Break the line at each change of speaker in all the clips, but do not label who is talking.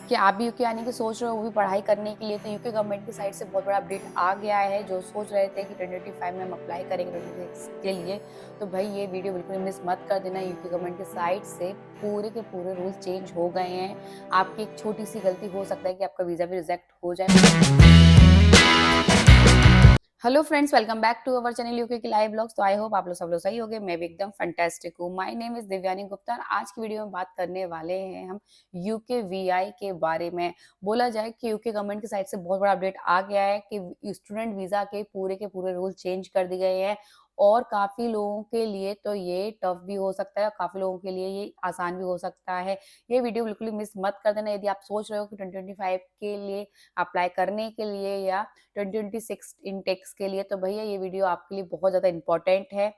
कि आप भी यूके आने की सोच रहे हो, वो भी पढ़ाई करने के लिए, तो यूके गवर्नमेंट की साइड से बहुत बड़ा अपडेट आ गया है। जो सोच रहे थे कि 2025 में हम अप्लाई करेंगे 2026 के लिए, तो भाई ये वीडियो बिल्कुल मिस मत कर देना। यूके गवर्नमेंट की साइड से पूरे के पूरे रूल्स चेंज हो गए हैं। आपकी एक छोटी सी गलती हो सकता है कि आपका वीज़ा भी रिजेक्ट हो जाए। Hello friends, welcome back to our channel UK की लाइव ब्लॉग्स। तो आई होप आप लोग सब लोग सही होंगे। मैं भी एकदम फैंटास्टिक हूँ। My name is Divyani Gupta. आज की वीडियो में बात करने वाले हैं हम यूके वीआई के बारे में। बोला जाए कि यूके गवर्नमेंट की साइड से बहुत बड़ा अपडेट आ गया है कि स्टूडेंट वीजा के पूरे रूल चेंज कर दिए गए हैं। और काफी लोगों के लिए तो ये टफ भी हो सकता है और काफी लोगों के लिए ये आसान भी हो सकता है। ये वीडियो बिल्कुल मिस मत कर देना। यदि आप सोच रहे हो कि 2025 के लिए अप्लाई करने के लिए या 2026 इनटेक्स के लिए, तो भैया ये वीडियो आपके लिए बहुत ज़्यादा इम्पोर्टेंट है।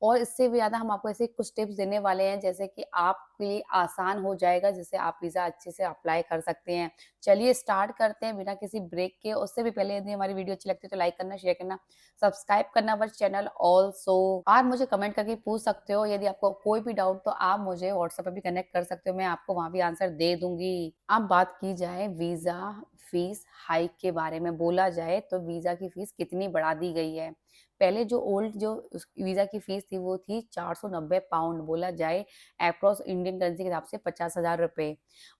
और इससे भी ज़्यादा हम आपको ऐसे कुछ टिप्स देने वाले हैं जैसे कि आपके लिए आसान हो जाएगा, जिससे आप वीज़ा अच्छे से अप्लाई कर सकते हैं। चलिए स्टार्ट करते हैं बिना किसी ब्रेक के। उससे भी पहले यदि हमारी वीडियो अच्छी लगती है तो लाइक करना, शेयर करना, सब्सक्राइब करना अवर चैनल ऑल्सो। आप मुझे कमेंट करके पूछ सकते हो। यदि आपको कोई भी डाउट तो आप मुझे व्हाट्सएप पे भी कनेक्ट कर सकते हो, मैं आपको वहाँ भी आंसर दे दूंगी। अब बात की जाए वीज़ा फीस हाइक के बारे में। बोला जाए तो वीज़ा की फीस कितनी बढ़ा दी गई है। पहले जो वीज़ा की फीस थी वो थी 490 पाउंड, बोला जाए अप्रॉक्स इंडियन करेंसी के हिसाब से 50,000 रुपए।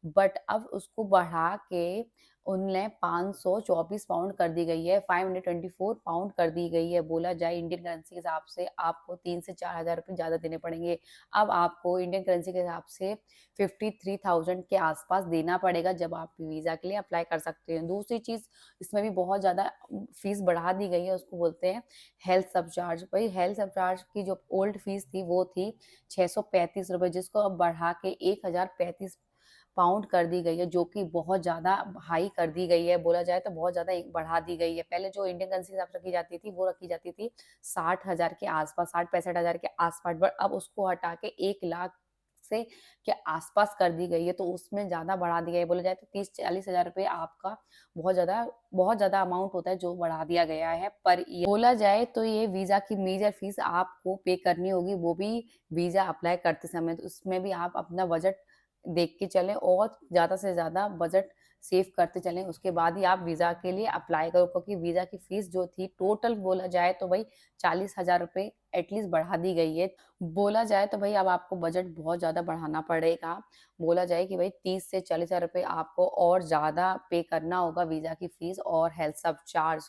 बट अब उसको बढ़ा के उनने 524 पाउंड कर दी गई है, 524 पाउंड कर दी गई है। बोला जाए इंडियन करेंसी के हिसाब से आपको 3 से 4,000 रुपए ज़्यादा देने पड़ेंगे। अब आपको इंडियन करेंसी के हिसाब से 53,000 के आसपास देना पड़ेगा जब आप वीज़ा के लिए अप्लाई कर सकते हैं। दूसरी चीज़, इसमें भी बहुत ज़्यादा फीस बढ़ा दी गई है, उसको बोलते हैं हेल्थ सरचार्ज। भाई हेल्थ सरचार्ज की जो ओल्ड फीस थी वो थी 635 रुपए, जिसको अब बढ़ा के 1035 पाउंड कर दी गई है, जो कि बहुत ज़्यादा हाई कर दी गई है। बोला जाए तो बहुत ज़्यादा बढ़ा दी गई है। पहले जो इंडियन करेंसी के हिसाब से रखी जाती थी वो रखी जाती थी 60,000 के आसपास, 60-65,000 के आसपास, बट अब उसको हटा के 1 लाख से के आसपास कर दी गई है, तो उसमें ज़्यादा बढ़ा दिया है। बोला जाए तो 30-40,000 रुपए आपका बहुत ज़्यादा अमाउंट होता है जो बढ़ा दिया गया है पर ईयर। बोला जाए तो ये वीज़ा की मेजर फीस आपको पे करनी होगी, वो भी वीज़ा अप्लाई करते समय। तो उसमें भी आप अपना बजट देख के चलें और ज़्यादा से ज़्यादा बजट सेव करते चलें, उसके बाद ही आप वीज़ा के लिए अप्लाई करो। क्योंकि वीज़ा की फीस जो थी टोटल बोला जाए तो भाई 40,000 रुपए एटलीस्ट बढ़ा दी गई है। बोला जाए तो भाई अब आपको बजट बहुत ज़्यादा बढ़ाना पड़ेगा। बोला जाए कि भाई 30 से 40,000 रुपए आपको और ज़्यादा पे करना होगा वीज़ा की फीस और हेल्थ सब चार्ज।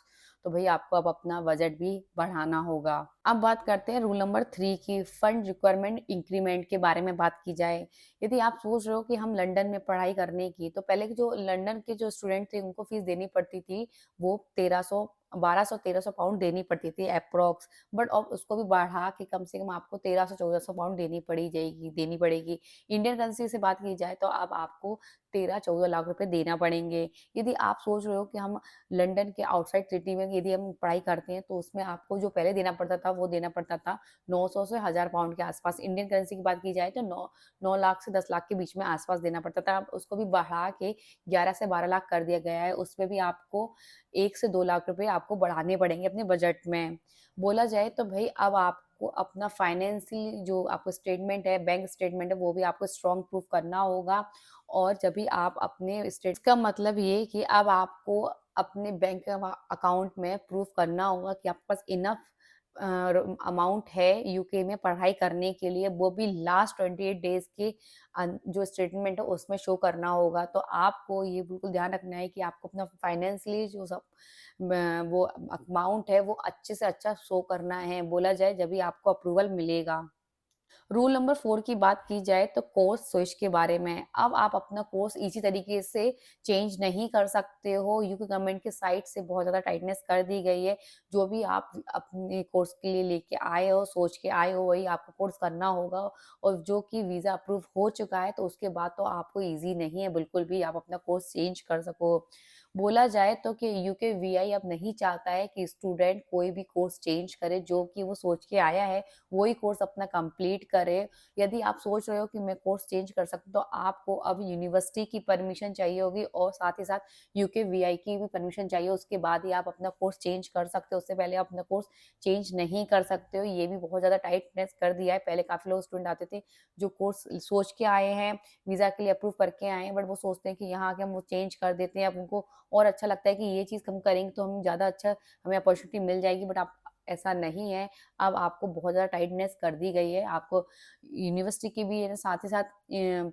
तो भाई आपको अब अपना बजट भी बढ़ाना होगा। अब बात करते हैं रूल नंबर 3 की, फंड रिक्वायरमेंट इंक्रीमेंट के बारे में बात की जाए। यदि आप सोच रहे हो कि हम लंदन में पढ़ाई करने की, तो पहले के जो लंदन के जो स्टूडेंट थे उनको फीस देनी पड़ती थी, वो 1200 पाउंड देनी पड़ती थी अप्रॉक्स। बट अब उसको भी बढ़ा के कम से कम आपको 1300-1400 पाउंड देनी पड़ेगी। इंडियन करेंसी से बात की जाए तो अब आपको 13-14 लाख रुपए देना पड़ेंगे। यदि आप सोच रहे हो कि हम लंदन के आउटसाइड सिटी में यदि हम पढ़ाई करते हैं, तो उसमें आपको जो पहले देना पड़ता था वो देना पड़ता था 900 से 1000 पाउंड के आसपास। इंडियन करेंसी की बात की जाए तो 9 लाख से 10 लाख के बीच में आसपास देना पड़ता था। अब उसको भी बढ़ा के 11 से 12 लाख कर दिया गया है। उसमें भी आपको 1 से 2 लाख रुपए आपको बढ़ाने पड़ेंगे अपने बजट में। बोला जाए तो भई अब आपको अपना फाइनेंशियल जो आपको स्टेटमेंट है, बैंक स्टेटमेंट है, वो भी आपको स्ट्रॉन्ग प्रूफ करना होगा। और जब भी आप अपने स्टेट का मतलब ये कि अब आपको अपने बैंक अकाउंट में प्रूफ करना होगा कि आपके पास इनफ अमाउंट है यूके में पढ़ाई करने के लिए, वो भी लास्ट 28 डेज के जो स्टेटमेंट है उसमें शो करना होगा। तो आपको ये बिल्कुल ध्यान रखना है कि आपको अपना फाइनेंशियली जो सब वो अमाउंट है वो अच्छे से अच्छा शो करना है। बोला जाए जब भी आपको अप्रूवल मिलेगा। रूल नंबर 4 की बात की जाए तो कोर्स स्विच के बारे में। अब आप अपना कोर्स इसी तरीके से चेंज नहीं कर सकते हो। यूके गवर्नमेंट की साइड से बहुत ज़्यादा टाइटनेस कर दी गई है। जो भी आप अपने कोर्स के लिए लेके आए हो, सोच के आए हो, वही आपको कोर्स करना होगा। और जो कि वीज़ा अप्रूव हो चुका है तो उसके बाद तो आपको ईज़ी नहीं है बिल्कुल भी आप अपना कोर्स चेंज कर सको। बोला जाए तो कि यूके वीआई अब नहीं चाहता है कि स्टूडेंट कोई भी कोर्स चेंज करे, जो कि वो सोच के आया है, वही कोर्स अपना कंप्लीट करे। यदि आप सोच रहे हो कि मैं कोर्स चेंज कर सकता हूँ, तो आपको अब यूनिवर्सिटी की परमिशन चाहिए होगी और साथ ही साथ यूके वीआई की भी परमिशन चाहिए, उसके बाद ही आप अपना कोर्स चेंज कर सकते हो, उससे पहले आप अपना कोर्स चेंज नहीं कर सकते हो। ये भी बहुत ज़्यादा टाइटनेस कर दिया है। पहले काफ़ी लोग स्टूडेंट आते थे, जो कोर्स सोच के आए हैं, वीज़ा के लिए अप्रूव करके आए हैं, बट वो सोचते हैं कि यहाँ आके हम वो चेंज कर देते हैं। अब उनको और अच्छा लगता है कि ये चीज़ हम करेंगे तो हम ज़्यादा अच्छा हमें अपॉर्च्युनिटी मिल जाएगी, बट आप ऐसा नहीं है। अब आपको बहुत ज़्यादा टाइटनेस कर दी गई है। आपको यूनिवर्सिटी की भी साथ ही साथ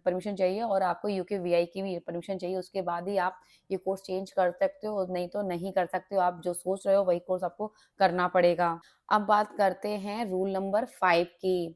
परमिशन चाहिए और आपको यूके वीआई की भी परमिशन चाहिए। उसके बाद ही आप ये कोर्स चेंज कर सकते हो, नहीं तो नहीं कर सकते हो। आप जो सोच रहे हो वही कोर्स आपको करना पड़ेगा। अब बात करते हैं रूल नंबर 5 की।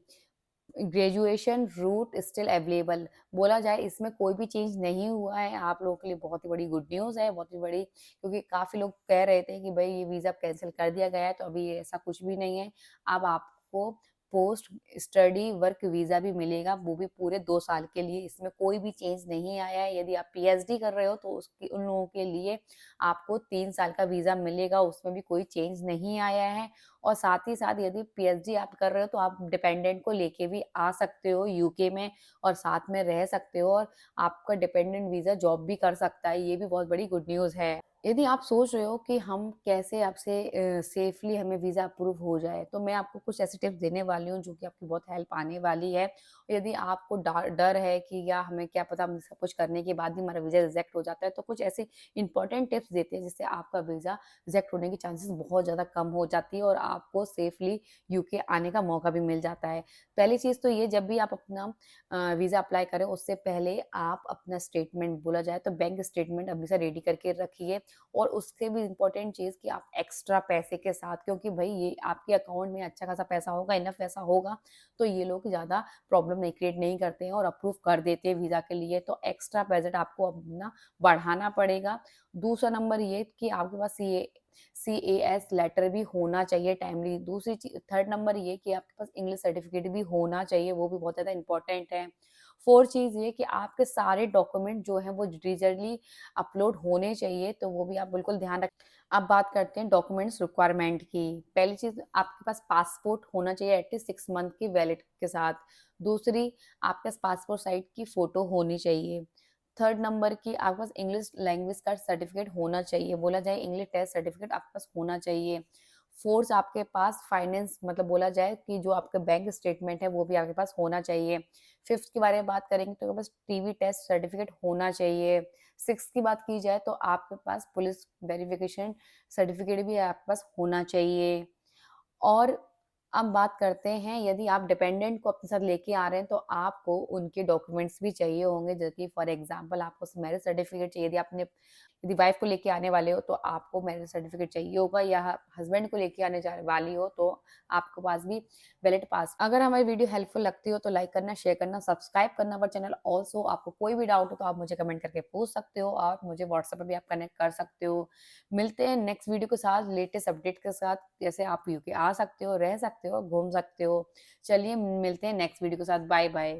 Graduation route still available. बोला जाए इसमें कोई भी चेंज नहीं हुआ है। आप लोगों के लिए बहुत ही बड़ी गुड न्यूज़ है, बहुत ही बड़ी, क्योंकि काफ़ी लोग कह रहे थे कि भई ये वीज़ा कैंसल कर दिया गया है, तो अभी ऐसा कुछ भी नहीं है। अब आपको पोस्ट स्टडी वर्क वीज़ा भी मिलेगा, वो भी पूरे 2 साल के लिए। इसमें कोई भी चेंज नहीं आया है। यदि आप पीएचडी कर रहे हो तो उसकी उन लोगों के लिए आपको 3 साल का वीज़ा मिलेगा, उसमें भी कोई चेंज नहीं आया है। और साथ ही साथ यदि पीएचडी आप कर रहे हो तो आप डिपेंडेंट को लेके भी आ सकते हो यूके में और साथ में रह सकते हो और आपका डिपेंडेंट वीज़ा जॉब भी कर सकता है। ये भी बहुत बड़ी गुड न्यूज़ है। यदि आप सोच रहे हो कि हम कैसे आपसे सेफ़ली हमें वीज़ा अप्रूव हो जाए, तो मैं आपको कुछ ऐसे टिप्स देने वाली हूँ जो कि आपकी बहुत हेल्प आने वाली है। यदि आपको डर है कि या हमें क्या पता हम सब कुछ करने के बाद भी हमारा वीज़ा रिजेक्ट हो जाता है, तो कुछ ऐसे इम्पोर्टेंट टिप्स देते हैं जिससे आपका वीज़ा रिजेक्ट होने की चांसेस बहुत ज़्यादा कम हो जाती है और आपको सेफ़ली यूके आने का मौका भी मिल जाता है। पहली चीज़ तो ये, जब भी आप अपना वीज़ा अप्लाई करें उससे पहले आप अपना स्टेटमेंट, बोला जाए तो बैंक स्टेटमेंट हमेशा रेडी करके रखिए। और उससे भी इम्पोर्टेंट चीज़ कि आप एक्स्ट्रा पैसे के साथ, क्योंकि भई ये आपके अकाउंट में अच्छा खासा पैसा होगा, इनफ पैसा होगा, तो ये लोग ज़्यादा प्रॉब्लम नहीं क्रिएट नहीं करते हैं और अप्रूव कर देते हैं वीज़ा के लिए। तो एक्स्ट्रा बजट आपको अपना बढ़ाना पड़ेगा। दूसरा नंबर ये कि आपके पास सीएएस लेटर भी होना चाहिए टाइमली। दूसरी थर्ड नंबर ये कि आपके पास इंग्लिश सर्टिफिकेट भी होना चाहिए, वो भी बहुत ज़्यादा इम्पोर्टेंट है। फोर्थ चीज़ ये कि आपके सारे डॉक्यूमेंट जो हैं वो डिजिटली अपलोड होने चाहिए, तो वो भी आप बिल्कुल ध्यान रख। अब बात करते हैं डॉक्यूमेंट्स रिक्वायरमेंट की। पहली चीज़, आपके पास पासपोर्ट होना चाहिए एटलीस्ट 6 मंथ की वैलिड के साथ। दूसरी, आपके पास पासपोर्ट साइज़ की फ़ोटो होनी चाहिए। थर्ड नंबर की, आपके पास इंग्लिश लैंग्वेज का सर्टिफिकेट होना चाहिए, बोला जाए इंग्लिश टेस्ट सर्टिफिकेट आपके पास होना चाहिए। फोर्थ, आपके पास फाइनेंस, मतलब बोला जाए कि जो आपका बैंक स्टेटमेंट है वो भी आपके पास होना चाहिए। फिफ्थ के बारे में बात करेंगे तो आपके पास टीवी टेस्ट सर्टिफिकेट होना चाहिए। सिक्स्थ की बात की जाए तो आपके पास पुलिस वेरिफिकेशन सर्टिफिकेट भी आपके पास होना चाहिए। और अब बात करते हैं, यदि आप डिपेंडेंट को अपने साथ लेके आ रहे हैं तो आपको उनके डॉक्यूमेंट्स भी चाहिए होंगे, जैसे कि फॉर एग्जांपल आपको मैरिज सर्टिफिकेट चाहिए। यदि वाइफ को लेके आने वाले हो तो आपको मैरिज सर्टिफिकेट चाहिए होगा, या हस्बैंड को लेके आने जा वाली हो तो आपके पास भी वैलिड पास। अगर हमारी वीडियो हेल्पफुल लगती हो तो लाइक करना, शेयर करना, सब्सक्राइब करना हमारा चैनल। ऑल्सो आपको कोई भी डाउट हो तो आप मुझे कमेंट करके पूछ सकते हो और मुझे व्हाट्सएप पे भी आप कनेक्ट कर सकते हो। मिलते हैं नेक्स्ट वीडियो के साथ, लेटेस्ट अपडेट के साथ, कैसे आप यूके आ सकते हो, रह सकते हो, घूम सकते हो। चलिए मिलते हैं नेक्स्ट वीडियो के साथ। Bye bye.